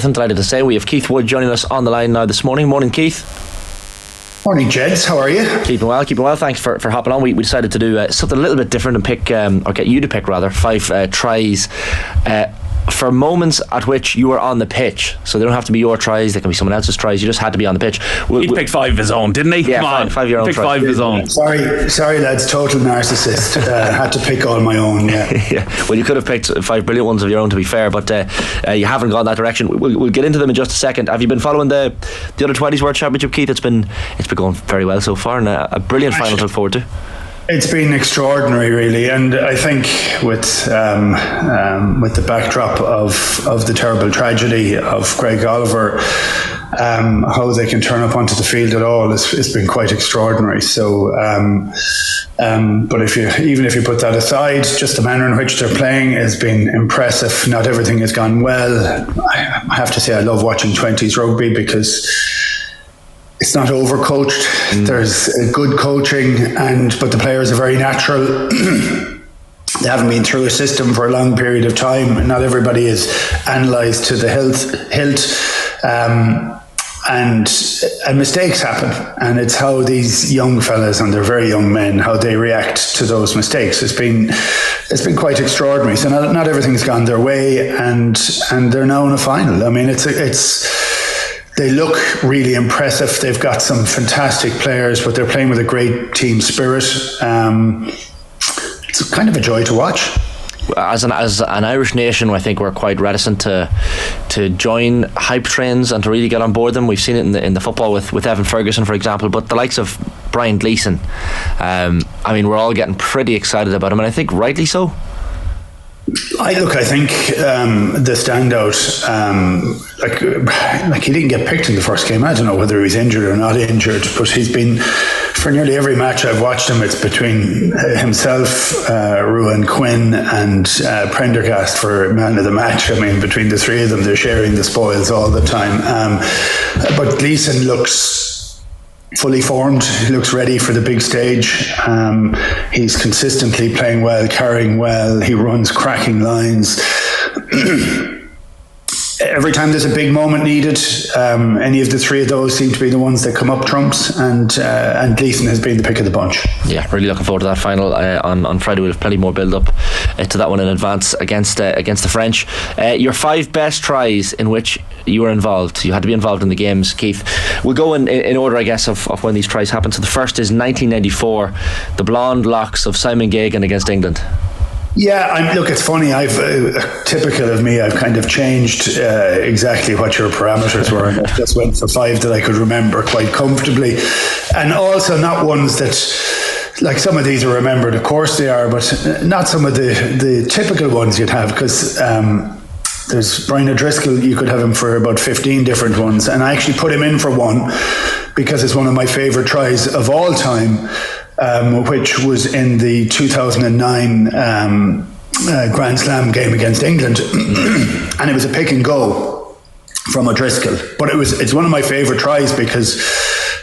I'm delighted to say we have Keith Wood joining us on the line now this morning. Morning, Keith. Morning, gents. How are you? Keeping well. Thanks for hopping on. We decided to do something a little bit different and pick, or get you to pick rather, 5 tries for moments at which you were on the pitch. So they don't have to be your tries, they can be someone else's tries. You just had to be on the pitch. He picked 5 of his own, didn't he? Yeah, Come on. 5 your own. Picked 5 of his own. Sorry, lads. Total narcissist. Had to pick all my own. Yeah. Yeah. Well, you could have picked 5 brilliant ones of your own, to be fair, but you haven't gone that direction. We'll get into them in just a second. Have you been following the Under 20s World Championship, Keith? It's been going very well so far, and a brilliant final to look forward to. It's been extraordinary, really, and I think with the backdrop of the terrible tragedy of Greg Oliver, how they can turn up onto the field at all has been quite extraordinary. So, but even if you put that aside, just the manner in which they're playing has been impressive. Not everything has gone well. I have to say, I love watching 20s rugby because it's not overcoached. There's good coaching, but the players are very natural. They haven't been through a system for a long period of time. Not everybody is analysed to the hilt. And mistakes happen. And it's how these young fellas, and they're very young men, how they react to those mistakes. It's been quite extraordinary. So not everything's gone their way, and they're now in a final. I mean, they look really impressive. They've got some fantastic players, but they're playing with a great team spirit. It's kind of a joy to watch. As an Irish nation, I think we're quite reticent to join hype trains and to really get on board them. We've seen it in the football with Evan Ferguson, for example, but the likes of Brian Gleeson, I mean, we're all getting pretty excited about him, and I think rightly so. I think the standout, like he didn't get picked in the first game. I don't know whether he was injured or not injured, but he's been, for nearly every match I've watched him, it's between himself, Ruan Quinn and Prendergast for man of the match. I mean, between the three of them, they're sharing the spoils all the time. But Gleeson looks fully formed. He looks ready for the big stage. He's consistently playing well, carrying well. He runs cracking lines. Every time there's a big moment needed, any of the three of those seem to be the ones that come up trumps, and Gleeson has been the pick of the bunch. Yeah, really looking forward to that final on Friday. We'll have plenty more build up to that one in advance against the French. Your 5 best tries in which you were involved. You had to be involved in the games, Keith. We'll go in order, I guess, of when these tries happened. So the first is 1994, the blonde locks of Simon Gagan against England. Yeah, look, it's funny. I've typical of me. I've kind of changed exactly what your parameters were, and I just went for 5 that I could remember quite comfortably, and also not ones that, like, some of these are remembered. Of course they are, but not some of the typical ones you'd have, because there's Brian O'Driscoll. You could have him for about 15 different ones, and I actually put him in for one because it's one of my favourite tries of all time. Which was in the 2009 Grand Slam game against England, and it was a pick and go from O'Driscoll. But it's one of my favourite tries because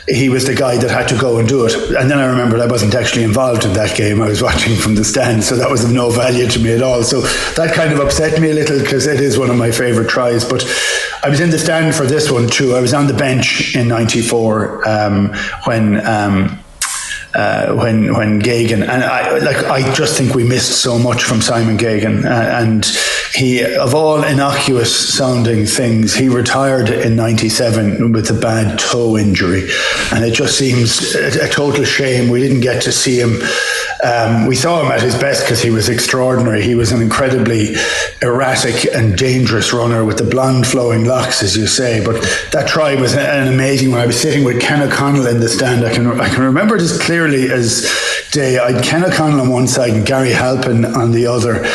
he was the guy that had to go and do it. And then I remembered I wasn't actually involved in that game. I was watching from the stand, so that was of no value to me at all. So that kind of upset me a little because it is one of my favourite tries. But I was in the stand for this one too. I was on the bench in '94 when Gagan, and I just think we missed so much from Simon Gagan, and he, of all innocuous sounding things, he retired in '97 with a bad toe injury, and it just seems a total shame we didn't get to see him. We saw him at his best because he was extraordinary. He was an incredibly erratic and dangerous runner with the blonde flowing locks, as you say. But that try was an amazing one. I was sitting with Ken O'Connell in the stand. I can remember it as clearly as day. I had Ken O'Connell on one side and Gary Halpin on the other.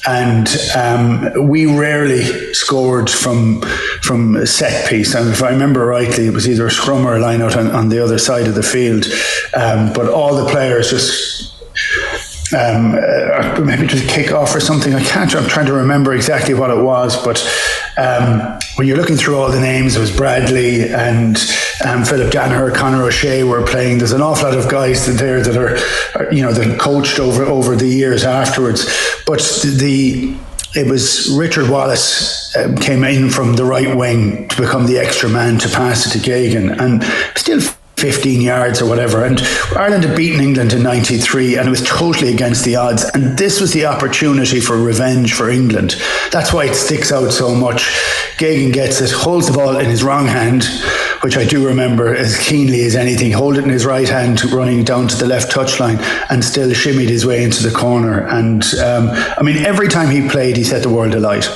And we rarely scored from a set piece, and if I remember rightly, it was either a scrum or a line out on the other side of the field. But all the players just maybe it was a kick-off or something. I'm trying to remember exactly what it was, but when you're looking through all the names, it was Bradley and Philip Danaher, Conor O'Shea were playing. There's an awful lot of guys there that are that coached over the years afterwards. But it was Richard Wallace came in from the right wing to become the extra man to pass it to Gagan, and still 15 yards or whatever, and Ireland had beaten England in 93, and it was totally against the odds, and this was the opportunity for revenge for England. That's why it sticks out so much. Gagan gets it, holds the ball in his wrong hand, which I do remember as keenly as anything, hold it in his right hand running down to the left touchline, and still shimmied his way into the corner. And every time he played, he set the world alight.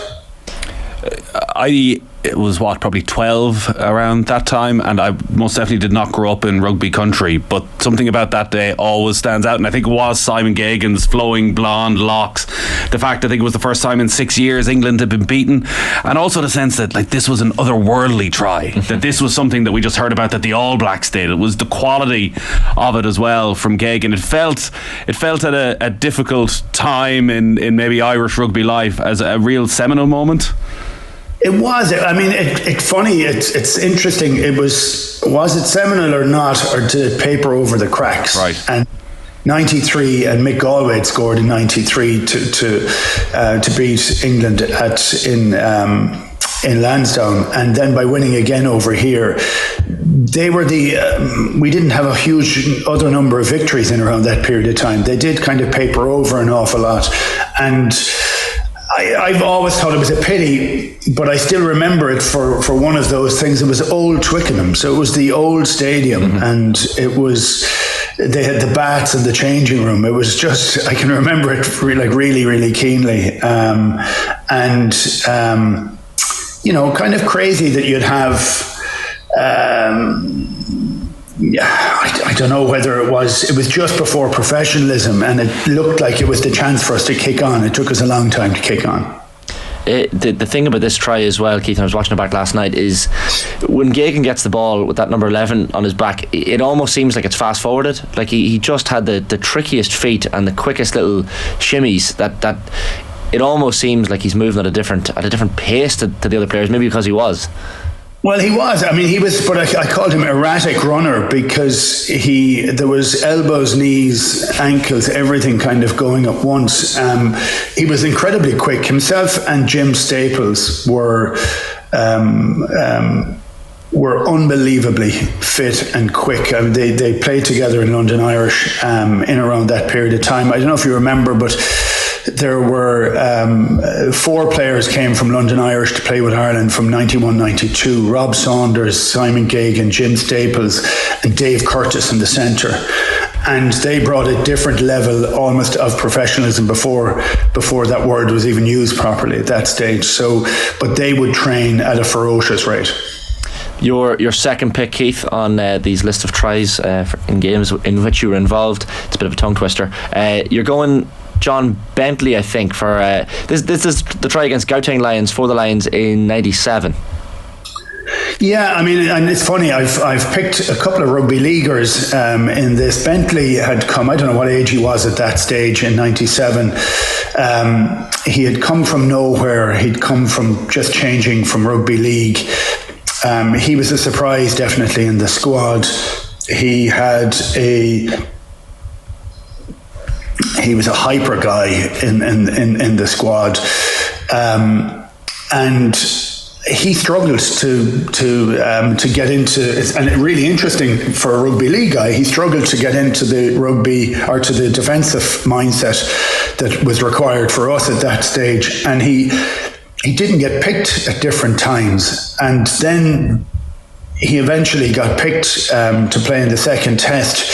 It was probably 12 around that time, and I most definitely did not grow up in rugby country, but something about that day always stands out, and I think it was Simon Gagan's flowing blonde locks, the fact I think it was the first time in 6 years England had been beaten, and also the sense that this was an otherworldly try, that this was something that we just heard about that the All Blacks did. It was the quality of it as well from Gagan. It felt at a difficult time in maybe Irish rugby life as a real seminal moment. It was. It's funny. It's interesting. It was it seminal or not, or did it paper over the cracks? Right. And 93, and Mick Galway had scored in 93 to beat England in Lansdowne, and then by winning again over here, they were we didn't have a huge other number of victories in around that period of time. They did kind of paper over an awful lot, and I've always thought it was a pity, but I still remember it for one of those things. It was old Twickenham, so it was the old stadium, and they had the bats and the changing room. It was just, I can remember it really, really keenly, kind of crazy that you'd have. I don't know whether it was just before professionalism, and it looked like it was the chance for us to kick on. It took us a long time to kick on. The thing about this try as well, Keith, and I was watching it back last night, is when Gagan gets the ball with that number 11 on his back, it almost seems like it's fast forwarded. Like he just had the trickiest feet and the quickest little shimmies that it almost seems like he's moving at a different pace to the other players, maybe because he was. Well, he was. He was, but I called him erratic runner because there was elbows, knees, ankles, everything kind of going at once. He was incredibly quick. Himself and Jim Staples were unbelievably fit and quick. They played together in London Irish in around that period of time. I don't know if you remember, but there were 4 players came from London Irish to play with Ireland from 91-92. Rob Saunders, Simon Gagan, Jim Staples and Dave Curtis in the centre. And they brought a different level almost of professionalism before that word was even used properly at that stage. So, but they would train at a ferocious rate. Your second pick, Keith, on these list of tries in games in which you were involved. It's a bit of a tongue twister. You're going John Bentley, I think, for this is the try against Gauteng Lions for the Lions in 97. Yeah, and it's funny, I've picked a couple of rugby leaguers in this. Bentley had come, I don't know what age he was at that stage in 97. He had come from nowhere. He'd come from just changing from rugby league. He was a surprise, definitely, in the squad. He was a hyper guy in the squad, and he struggled to get into. And really interesting for a rugby league guy, he struggled to get into the rugby or to the defensive mindset that was required for us at that stage, and he didn't get picked at different times, and then he eventually got picked to play in the second test.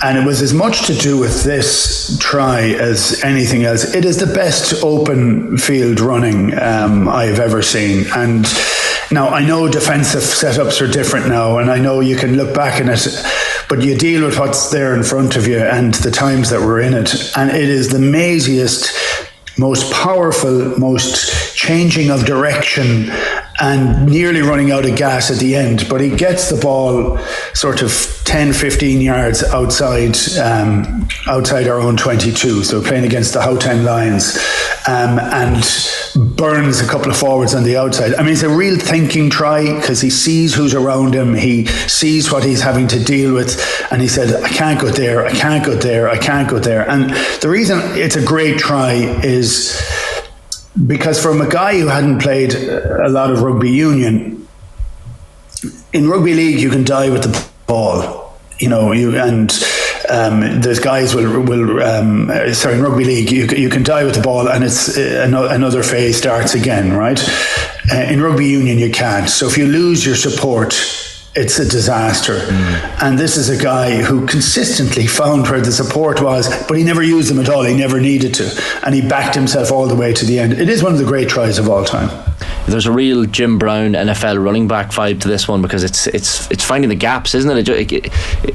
And it was as much to do with this try as anything else. It is the best open field running I've ever seen. And now I know defensive setups are different now, and I know you can look back on it, but you deal with what's there in front of you and the times that we're in it. And it is the maziest, most powerful, most changing of direction and nearly running out of gas at the end. But he gets the ball sort of 10, 15 yards outside our own 22. So playing against the Gauteng Lions, and burns a couple of forwards on the outside. I mean, it's a real thinking try because he sees who's around him, he sees what he's having to deal with, and he said, I can't go there, I can't go there, I can't go there. And the reason it's a great try is because from a guy who hadn't played a lot of rugby union, in rugby league you can die with the ball, you know, there's guys in rugby league you can die with the ball and it's another phase starts again, right? In rugby union you can't. So if you lose your support, it's a disaster. And this is a guy who consistently found where the support was, but he never used them at all. He never needed to, and he backed himself all the way to the end. It is one of the great tries of all time. There's a real Jim Brown NFL running back vibe to this one because it's finding the gaps, isn't it?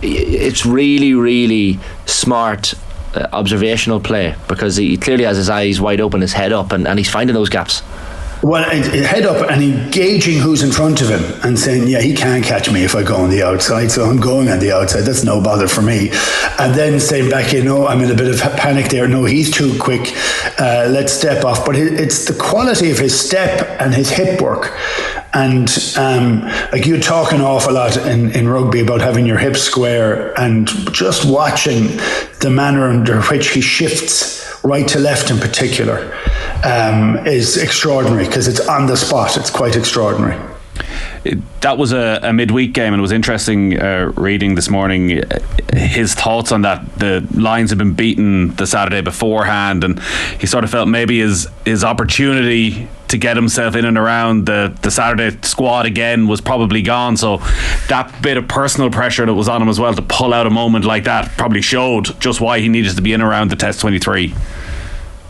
It's really, really smart observational play because he clearly has his eyes wide open, his head up, and he's finding those gaps. Well, head up and engaging who's in front of him and saying, yeah, he can't catch me if I go on the outside, so I'm going on the outside. That's no bother for me. And then saying back, I'm in a bit of panic there. No, he's too quick. Let's step off. But it's the quality of his step and his hip work. And like you talk an awful lot in rugby about having your hips square, and just watching the manner under which he shifts right to left in particular is extraordinary because it's on the spot. It's quite extraordinary. That was a midweek game, and it was interesting reading this morning his thoughts on that. The Lions had been beaten the Saturday beforehand, and he sort of felt maybe his opportunity to get himself in and around the Saturday squad again was probably gone. So that bit of personal pressure that was on him as well to pull out a moment like that probably showed just why he needed to be in around the Test 23.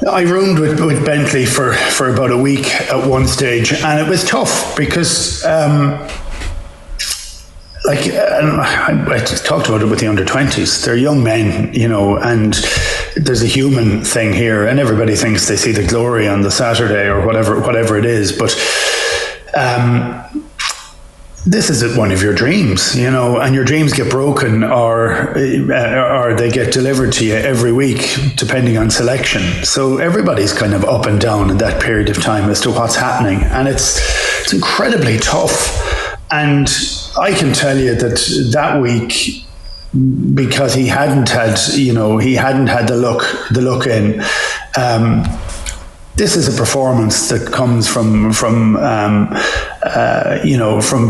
I roomed with Bentley for about a week at one stage, and it was tough because I talked about it with the under-20s. They're young men, and there's a human thing here, and everybody thinks they see the glory on the Saturday or whatever it is, but this is one of your dreams, and your dreams get broken or they get delivered to you every week, depending on selection. So everybody's kind of up and down in that period of time as to what's happening, and it's incredibly tough. And I can tell you that week, because he hadn't had the look in. This is a performance that comes from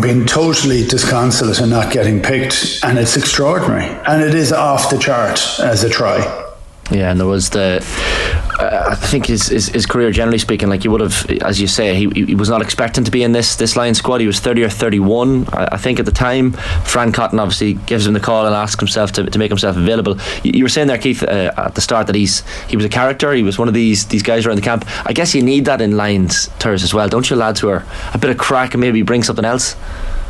being totally disconsolate and not getting picked, and it's extraordinary, and it is off the chart as a try. Yeah, and there was I think his career, generally speaking, like he would have, as you say, he was not expecting to be in this Lions squad. He was 30 or 31, I think, at the time. Fran Cotton obviously gives him the call and asks himself to make himself available. You were saying there, Keith, at the start that he was a character. He was one of these guys around the camp. I guess you need that in Lions tours as well, don't you, lads, who are a bit of crack and maybe bring something else?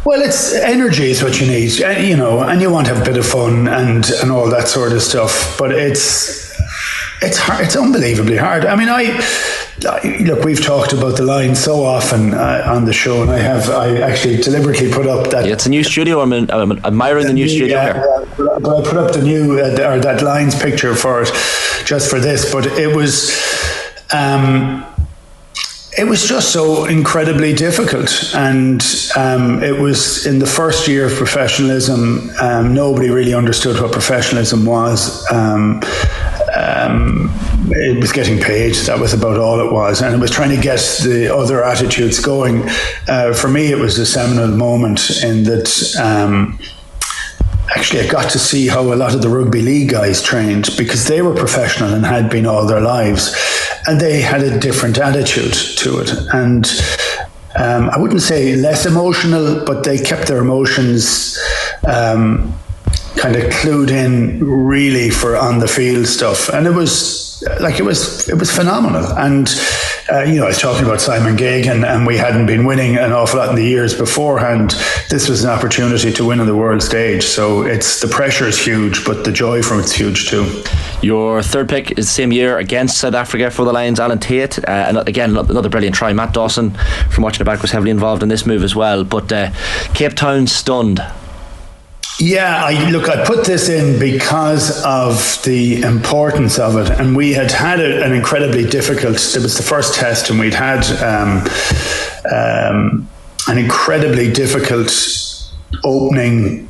Well, it's energy is what you need, and you want to have a bit of fun and all that sort of stuff. But it's hard. It's unbelievably hard. I mean, look, we've talked about the Lions so often on the show, and I actually deliberately put up that. Yeah, it's a new studio. I'm admiring the new studio here. But I put up the new or that Lions picture for it, just for this. But it was. It was just so incredibly difficult, and it was in the first year of professionalism. Nobody really understood what professionalism was. It was getting paid. That was about all it was, and it was trying to get the other attitudes going. For me, it was a seminal moment in that. Actually, I got to see how a lot of the rugby league guys trained, because they were professional and had been all their lives, and they had a different attitude to it. And I wouldn't say less emotional, but they kept their emotions kind of clued in really for on the field stuff. And it was phenomenal. And I was talking about Simon Gagan, and we hadn't been winning an awful lot in the years beforehand. This was an opportunity to win on the world stage. So the pressure is huge, but the joy from it's huge too. Your third pick is the same year against South Africa for the Lions, Alan Tate. And again, another brilliant try. Matt Dawson, from watching it back, was heavily involved in this move as well. But Cape Town stunned. Yeah, I put this in because of the importance of it, and we had an incredibly difficult. It was the first test, and we'd had an incredibly difficult opening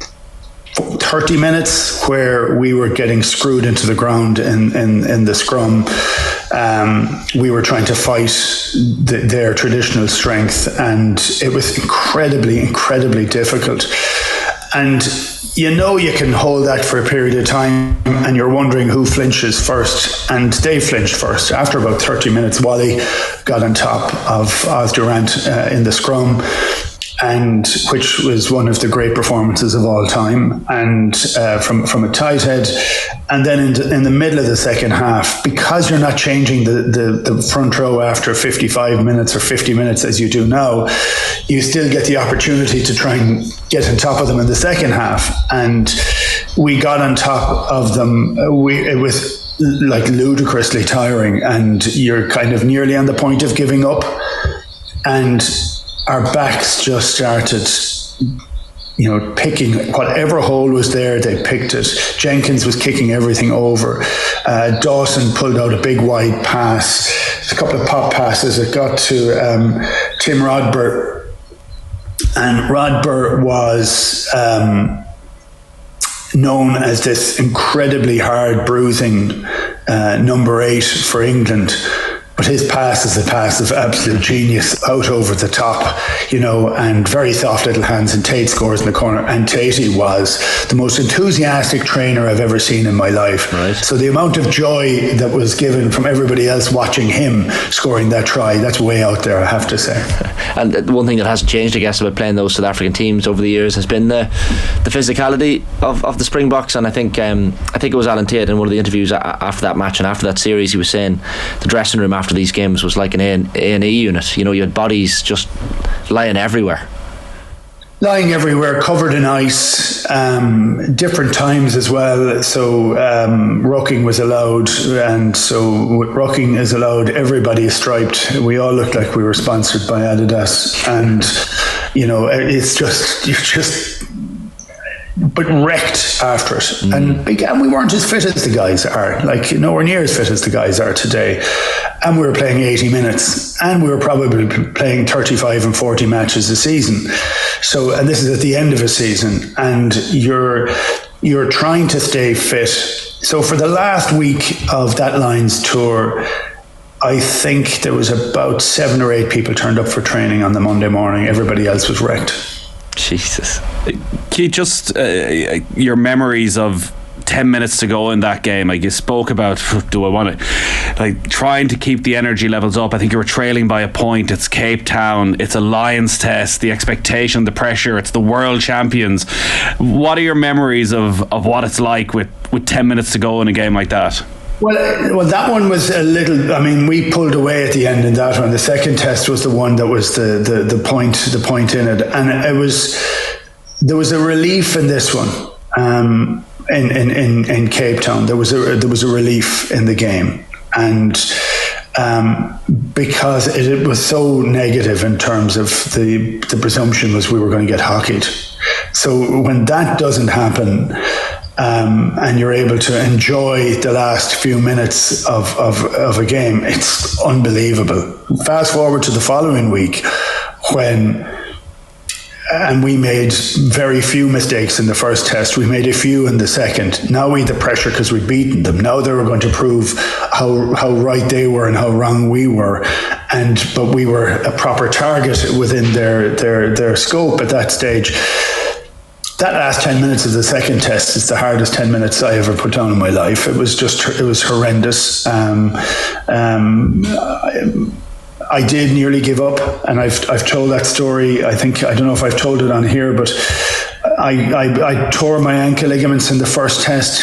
30 minutes where we were getting screwed into the ground in the scrum. We were trying to fight their traditional strength, and it was incredibly difficult. And you can hold that for a period of time, and you're wondering who flinches first, and they flinched first. After about 30 minutes, Wally got on top of Oz Durant in the scrum, and which was one of the great performances of all time, and from a tight head. And then in the middle of the second half, because you're not changing the front row after 55 minutes or 50 minutes as you do now, you still get the opportunity to try and get on top of them in the second half. And we got on top of them. It was like ludicrously tiring, and you're kind of nearly on the point of giving up. And our backs just started, picking whatever hole was there, they picked it. Jenkins was kicking everything over. Dawson pulled out a big wide pass, a couple of pop passes. It got to Tim Rodber, and Rodber was known as this incredibly hard bruising number 8 for England. But his pass is a pass of absolute genius, out over the top, and very soft little hands, and Tate scores in the corner. And Tatey was the most enthusiastic trainer I've ever seen in my life. Right. So the amount of joy that was given from everybody else watching him scoring that try, that's way out there, I have to say. And one thing that hasn't changed, I guess, about playing those South African teams over the years has been the physicality of the Springboks. And I think it was Alan Tate in one of the interviews after that match and after that series, he was saying the dressing room after these games was like an A&E unit. You had bodies just lying everywhere, covered in ice, different times as well. So rucking was allowed, and so rucking is allowed. Everybody is striped. We all looked like we were sponsored by Adidas, and it's just but wrecked after it. And we weren't as fit as the guys are, like nowhere near as fit as the guys are today. And we were playing 80 minutes, and we were probably playing 35 and 40 matches a season. So, and this is at the end of a season, and you're trying to stay fit. So for the last week of that Lions tour, I think there was about 7 or 8 people turned up for training on the Monday morning. Everybody else was wrecked. Jesus. Keith, just your memories of 10 minutes to go in that game. Like you spoke about, do I want to, trying to keep the energy levels up. I think you were trailing by a point. It's Cape Town, it's a Lions test, the expectation, the pressure, it's the world champions. What are your memories of what it's like with 10 minutes to go in a game like that? Well, that one was a little. I mean, we pulled away at the end in that one. The second test was the one that was the point in it, and there was a relief in this one. In Cape Town, there was a relief in the game, and because it was so negative in terms of the presumption was we were going to get hockeyed. So when that doesn't happen. And you're able to enjoy the last few minutes of a game, it's unbelievable. Fast forward to the following week and we made very few mistakes in the first test. We made a few in the second. Now we had the pressure because we'd beaten them. Now they were going to prove how right they were and how wrong we were. But we were a proper target within their scope at that stage. That last 10 minutes of the second test is the hardest 10 minutes I ever put down in my life. It was horrendous. I did nearly give up, and I've told that story. I don't know if I've told it on here, but I tore my ankle ligaments in the first test,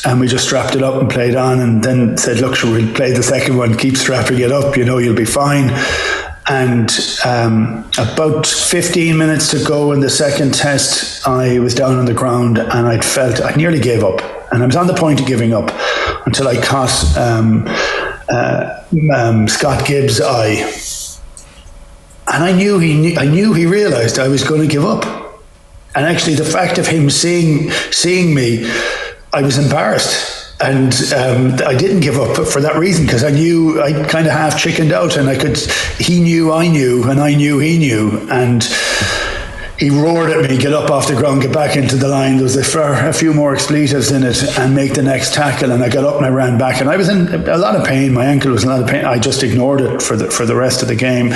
and we just strapped it up and played on, and then said, look, we'll play the second one, keep strapping it up, you'll be fine. And about 15 minutes to go in the second test, I was down on the ground, and I nearly gave up, and I was on the point of giving up until I caught Scott Gibbs' eye, and I knew he realised I was going to give up. And actually, the fact of him seeing me, I was embarrassed. And I didn't give up for that reason, because I knew I kind of half chickened out, and he knew I knew, and I knew he knew. And he roared at me, get up off the ground, get back into the line. There was a few more expletives in it, and make the next tackle. And I got up and I ran back, and I was in a lot of pain. My ankle was in a lot of pain. I just ignored it for the rest of the game.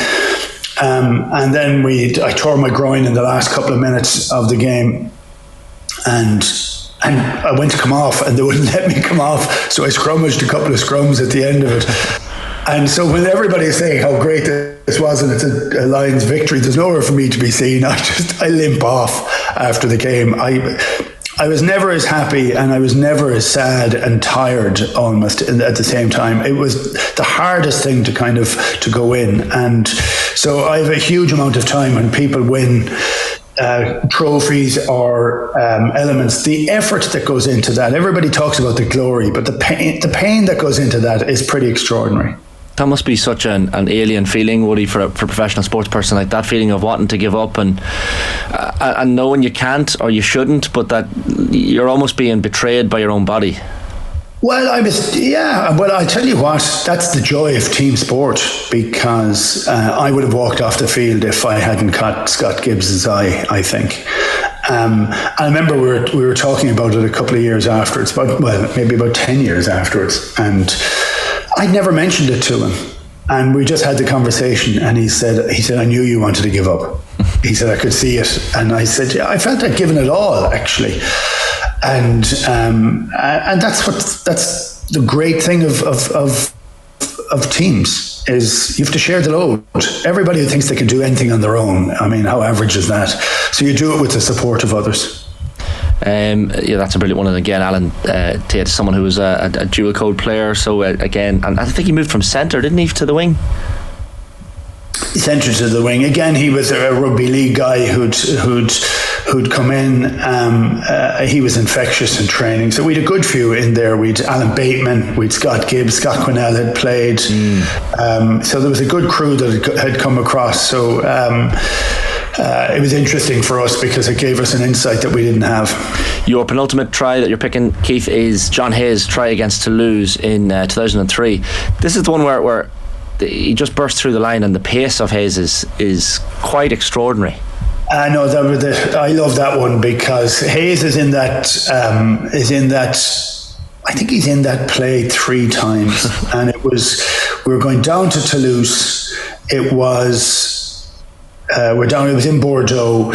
And then I tore my groin in the last couple of minutes of the game, and I went to come off, and they wouldn't let me come off. So I scrummaged a couple of scrums at the end of it. And so when everybody is saying how great this was and it's a Lions victory, there's nowhere for me to be seen. I limp off after the game. I was never as happy, and I was never as sad and tired almost at the same time. It was the hardest thing to go in. And so I have a huge amount of time when people win trophies or elements, the effort that goes into that. Everybody talks about the glory, but the pain that goes into that is pretty extraordinary. That must be such an alien feeling, Woody, for a professional sports person, like that feeling of wanting to give up and knowing you can't or you shouldn't, but that you're almost being betrayed by your own body. Well, Well, I tell you what, that's the joy of team sport, because I would have walked off the field if I hadn't caught Scott Gibbs's eye, I think. I remember we were talking about it a couple of years afterwards, maybe about 10 years afterwards, and I'd never mentioned it to him. And we just had the conversation, and he said, I knew you wanted to give up. He said, I could see it. And I said, yeah, I felt I'd given it all, actually. And that's the great thing of teams, is you have to share the load. Everybody who thinks they can do anything on their own, I mean, how average is that? So you do it with the support of others. That's a brilliant one. And again, Alan Tate, someone who was a dual code player. So again, and I think he moved from centre, didn't he, to the wing? Centre to the wing. Again, he was a rugby league guy who'd come in. He was infectious in training. So we had a good few in there. We'd Alan Bateman, we'd Scott Gibbs, Scott Quinlan had played. So there was a good crew that had come across. So it was interesting for us because it gave us an insight that we didn't have. Your penultimate try that you're picking, Keith, is John Hayes' try against Toulouse in 2003. This is the one where he just burst through the line, and the pace of Hayes is quite extraordinary. No, I love that one because Hayes is in that. I think he's in that play 3 times, and we were going down to Toulouse. It was It was in Bordeaux.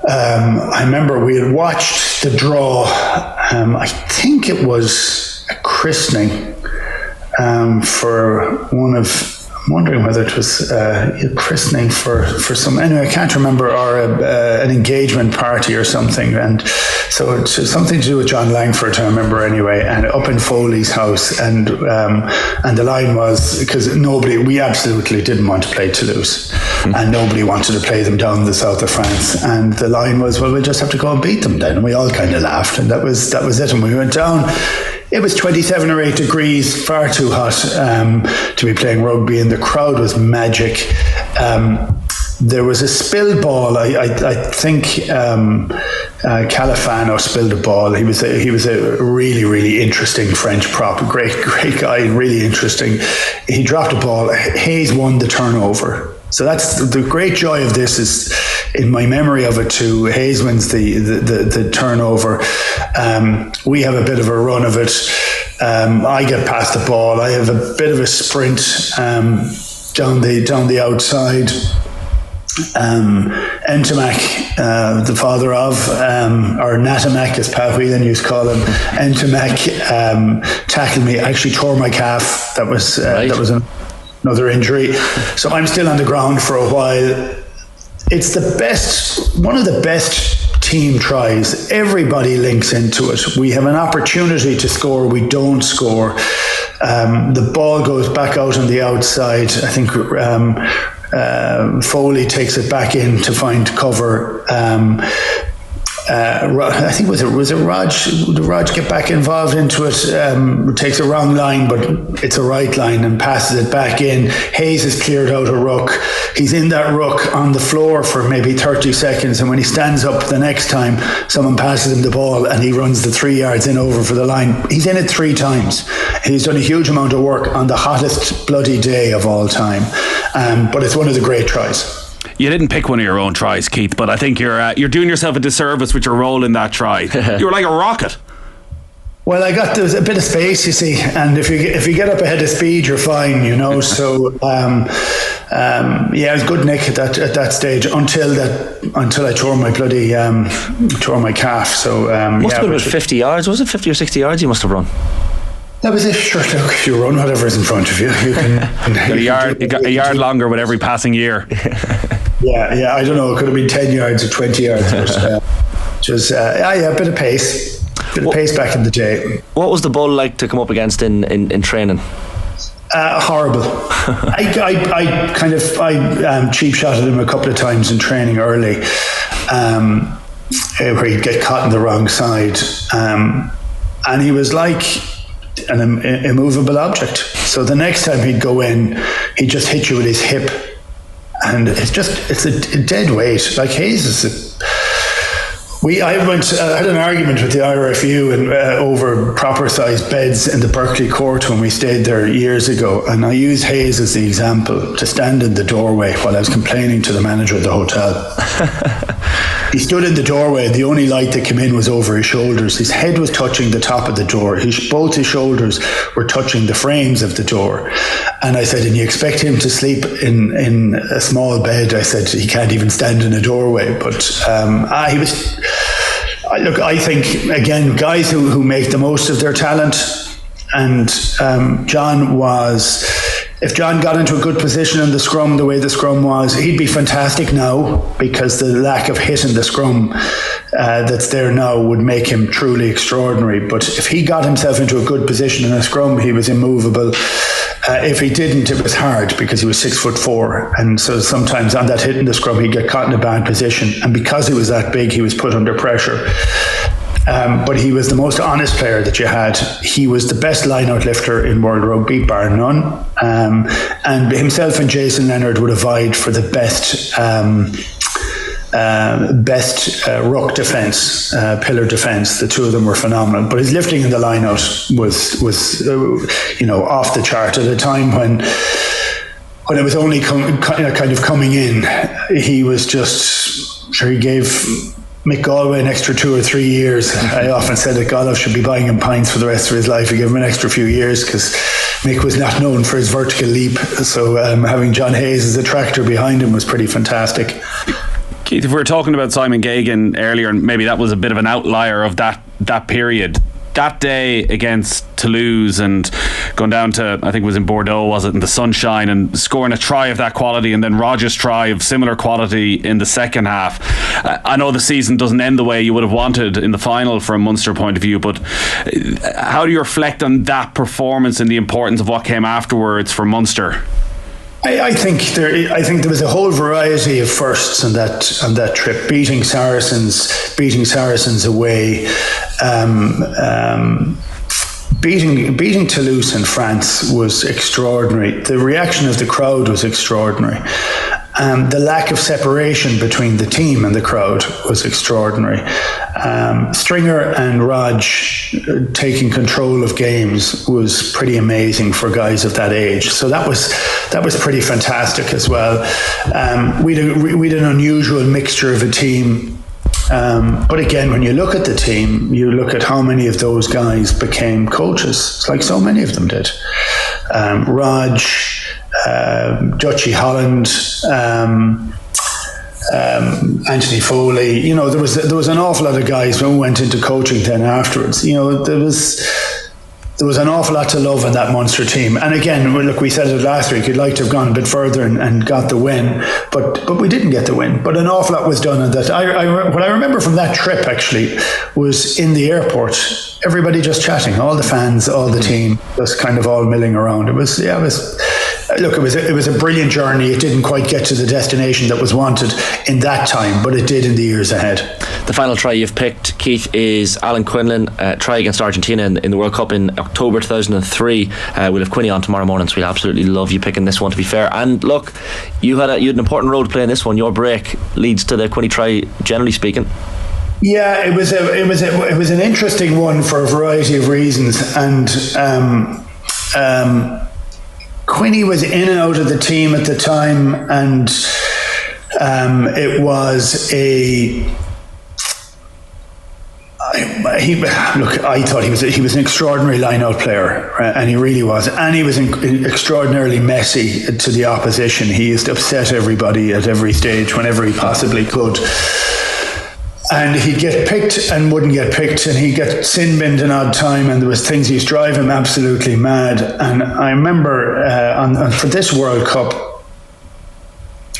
I remember we had watched the draw. I think it was a christening for one of. I'm wondering whether it was a christening for some. Anyway, I can't remember, or an engagement party or something. And so it's something to do with John Langford, I remember anyway. And up in Foley's house, and the line was, because we absolutely didn't want to play Toulouse, and nobody wanted to play them down in the south of France. And the line was, well, we'll just have to go and beat them then. And we all kind of laughed, and that was it. And we went down. It was 27 or 8 degrees, far too hot to be playing rugby, and the crowd was magic. There was a spilled ball. I think Califano spilled a ball. He was a really, really interesting French prop. Great guy, really interesting. He dropped a ball. Hayes won the turnover. So that's the great joy of this, is in my memory of it too. Hayes wins the turnover. We have a bit of a run of it. I get past the ball. I have a bit of a sprint down the outside. Ntamak, the father of, or Natamak as Pat Whelan used to call him, Ntamak tackled me. Actually tore my calf. That was another injury. So I'm still on the ground for a while. It's one of the best team tries. Everybody links into it. We have an opportunity to score. We don't score. The ball goes back out on the outside. I think Foley takes it back in to find cover. I think was it Raj? Did Raj get back involved into it? Takes a wrong line, but it's a right line, and passes it back in. Hayes has cleared out a ruck. He's in that ruck on the floor for maybe 30 seconds, and when he stands up the next time, someone passes him the ball, and he runs the 3 yards in over for the line. He's in it 3 times. He's done a huge amount of work on the hottest bloody day of all time, but it's one of the great tries. You didn't pick one of your own tries, Keith, but I think you're doing yourself a disservice with your role in that try. You were like a rocket. Well, there was a bit of space, you see, and if you get up ahead of speed, you're fine, you know. So, it was good nick at that stage until I tore my bloody tore my calf. So must have been about 50 yards. Was it 50 or 60 yards? You must have run. That was it. Sure, look, if you run whatever's in front of you, you can. You got a yard longer with every passing year. Yeah. I don't know. It could have been 10 yards or 20 yards. But, a bit of pace. Pace back in the day. What was the bull like to come up against in training? Horrible. I cheap shotted him a couple of times in training early, where he'd get caught on the wrong side, and he was like an immovable object. So the next time he'd go in, he'd just hit you with his hip, and it's a dead weight. Like Hayes is I had an argument with the IRFU and over proper sized beds in the Berkeley court when we stayed there years ago, and I used Hayes as the example to stand in the doorway while I was complaining to the manager of the hotel. He stood in the doorway, and the only light that came in was over his shoulders. His head was touching the top of the door. Both his shoulders were touching the frames of the door. And I said, and you expect him to sleep in a small bed? I said, he can't even stand in a doorway. But he was... Look, I think, again, guys who make the most of their talent, and John was... If John got into a good position in the scrum, the way the scrum was, he'd be fantastic now, because the lack of hit in the scrum that's there now would make him truly extraordinary. But if he got himself into a good position in a scrum, he was immovable. If he didn't, it was hard, because he was 6'4", and so sometimes on that hit in the scrum he'd get caught in a bad position, and because he was that big, he was put under pressure. But he was the most honest player that you had. He was the best line-out lifter in World Rugby, bar none. And himself and Jason Leonard would have vied for the best ruck defence, pillar defence. The two of them were phenomenal. But his lifting in the line-out was off the chart at a time when it was only kind of coming in. He was just sure he gave Mick Galway an extra 2 or 3 years. I often said that Galway should be buying him pints for the rest of his life. He gave him an extra few years, because Mick was not known for his vertical leap. So having John Hayes as a tractor behind him was pretty fantastic. Keith, if we were talking about Simon Gagan earlier, and maybe that was a bit of an outlier of that period, that day against Toulouse and going down to, I think it was in Bordeaux, was it, in the sunshine, and scoring a try of that quality, and then Roger's try of similar quality in the second half. I know the season doesn't end the way you would have wanted in the final from a Munster point of view, but how do you reflect on that performance and the importance of what came afterwards for Munster? I think there was a whole variety of firsts on that trip. Beating Saracens away, beating Toulouse in France was extraordinary. The reaction of the crowd was extraordinary. The lack of separation between the team and the crowd was extraordinary. Stringer and Raj taking control of games was pretty amazing for guys of that age. So that was pretty fantastic as well. We had an unusual mixture of a team. But again, when you look at the team, you look at how many of those guys became coaches. It's like so many of them did. Raj, Dutchy Holland, Anthony Foley. There was an awful lot of guys who went into coaching then afterwards. There was an awful lot to love in that Munster team. And again, look, we said it last week, you'd like to have gone a bit further and got the win, but we didn't get the win. But an awful lot was done. And that what I remember from that trip actually was in the airport, everybody just chatting, all the fans, all the team, just kind of all milling around. It was look, it was a brilliant journey. It didn't quite get to the destination that was wanted in that time, but it did in the years ahead. The final try you've picked, Keith, is Alan Quinlan, try against Argentina in the World Cup in October 2003. We'll have Quinny on tomorrow morning, so we'll absolutely love you picking this one, to be fair. And look, you had an important role to play in this one. Your break leads to the Quinny try, generally speaking. Yeah, it was an interesting one for a variety of reasons, and Quinny was in and out of the team at the time, and it was I thought he was an extraordinary line-out player, and he really was, and he was extraordinarily messy to the opposition. He used to upset everybody at every stage whenever he possibly could. And he'd get picked and wouldn't get picked, and he'd get sin-binned an odd time, and there was things used to drive him absolutely mad. And I remember for this World Cup,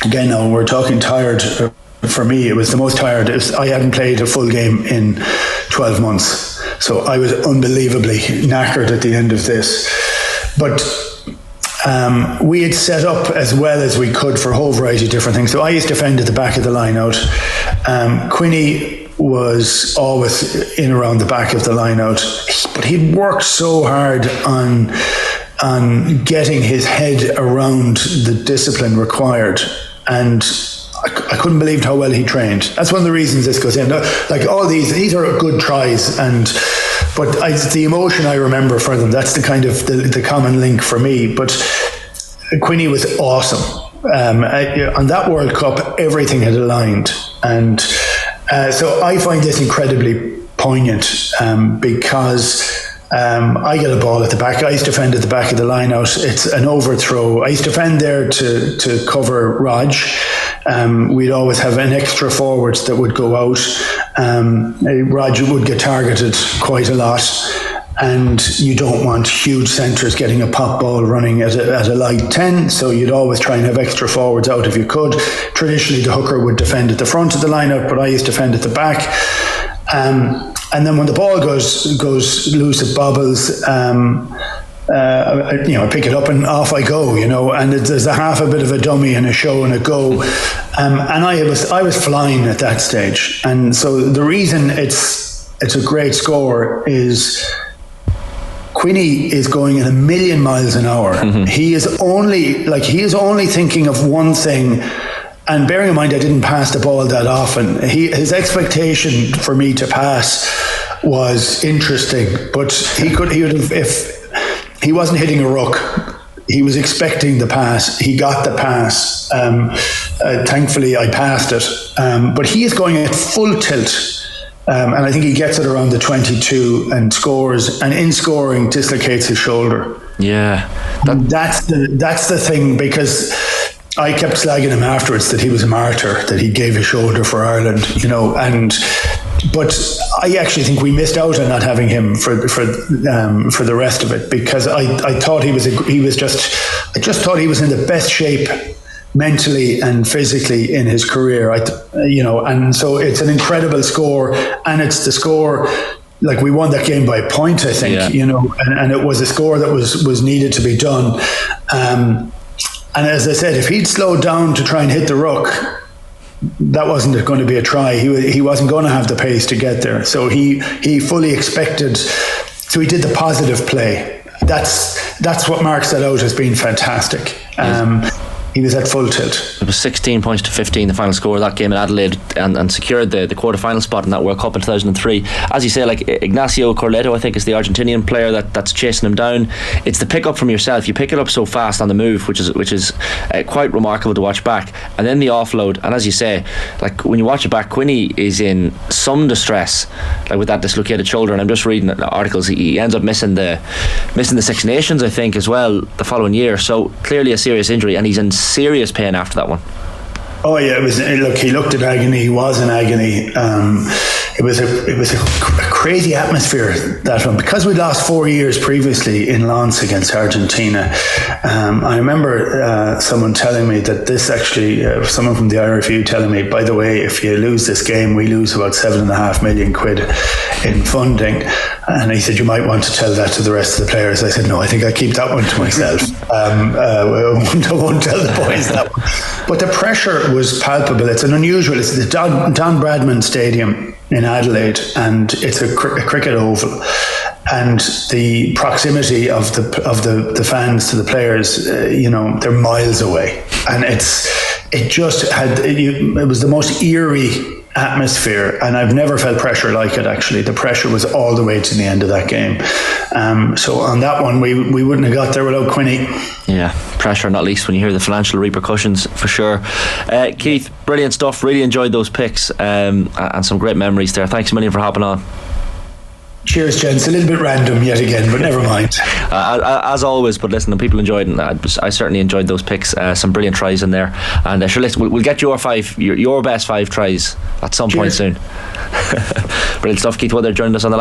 again, now we're talking tired. For me, it was the most tired. I hadn't played a full game in 12 months, so I was unbelievably knackered at the end of this. But we had set up as well as we could for a whole variety of different things. So I used to defend at the back of the line out. Quinny was always in around the back of the line out, but he'd worked so hard on getting his head around the discipline required, and I couldn't believe how well he trained. That's one of the reasons this goes in. Like, all these are good tries, but the emotion I remember for them, that's the kind of the common link for me. But Quinny was awesome. On that World Cup, everything had aligned, and so I find this incredibly poignant because I get a ball at the back. I used to defend at the back of the line out. It's an overthrow. I used to defend there to cover Raj. We'd always have an extra forward that would go out. Raj would get targeted quite a lot, and you don't want huge centres getting a pop ball running at a light 10, so you'd always try and have extra forwards out if you could. Traditionally, the hooker would defend at the front of the line-out, but I used to defend at the back. And then when the ball goes loose, it bobbles. I pick it up and off I go. And there's a half a bit of a dummy and a show and a go. And I was flying at that stage. And so the reason it's a great score is Quinny is going at 1,000,000 miles an hour. Mm-hmm. He is only thinking of one thing. And bearing in mind, I didn't pass the ball that often. His expectation for me to pass was interesting, but he would have, if he wasn't hitting a ruck, he was expecting the pass. He got the pass. Thankfully, I passed it. But he is going at full tilt. And I think he gets it around the 22 and scores. And in scoring, dislocates his shoulder. Yeah, that's the thing, because I kept slagging him afterwards that he was a martyr, that he gave his shoulder for Ireland, but I actually think we missed out on not having him for the rest of it, because I thought I just thought he was in the best shape mentally and physically in his career. And so it's an incredible score, and it's the score. Like, we won that game by a point, I think, and it was a score that was needed to be done. And as I said, if he'd slowed down to try and hit the ruck, that wasn't going to be a try. He wasn't going to have the pace to get there. So he fully expected. So he did the positive play. That's what marks that out as being fantastic. He was at full tilt. It was 16 points to 15, the final score of that game in Adelaide, and secured the quarter-final spot in that World Cup in 2003. As you say, like, Ignacio Corleto, I think, is the Argentinian player that's chasing him down. It's the pick up from yourself. You pick it up so fast on the move, which is quite remarkable to watch back. And then the offload, and as you say, like, when you watch it back, Quinny is in some distress, like, with that dislocated shoulder. And I'm just reading articles. He ends up missing the Six Nations, I think, as well, the following year. So clearly a serious injury, and he's in serious pain after that one. Oh yeah, it was. Look, he looked at agony. He was in agony. it was a crazy atmosphere, that one, because we lost 4 years previously in Lens against Argentina. I remember someone telling me that this actually, someone from the IRFU telling me, by the way, if you lose this game, we lose about £7.5 million in funding. And he said, you might want to tell that to the rest of the players. I said, no, I think I keep that one to myself. I won't tell the boys that one. But the pressure was palpable. It's an unusual, it's the Don Bradman Stadium in Adelaide, and it's a cricket oval. And the proximity of the fans to the players, they're miles away. And it was the most eerie atmosphere, and I've never felt pressure like it. Actually, the pressure was all the way to the end of that game. So on that one, we wouldn't have got there without Quinny. Yeah, pressure, not least when you hear the financial repercussions, for sure. Keith, brilliant stuff. Really enjoyed those picks, and some great memories there. Thanks a million for hopping on. Cheers, gents. A little bit random yet again, but never mind. As always, but listen, people enjoyed it. I certainly enjoyed those picks. Some brilliant tries in there. And sure, listen, we'll get your best 5 tries at some point soon. Brilliant stuff. Keith Wood there joining us on the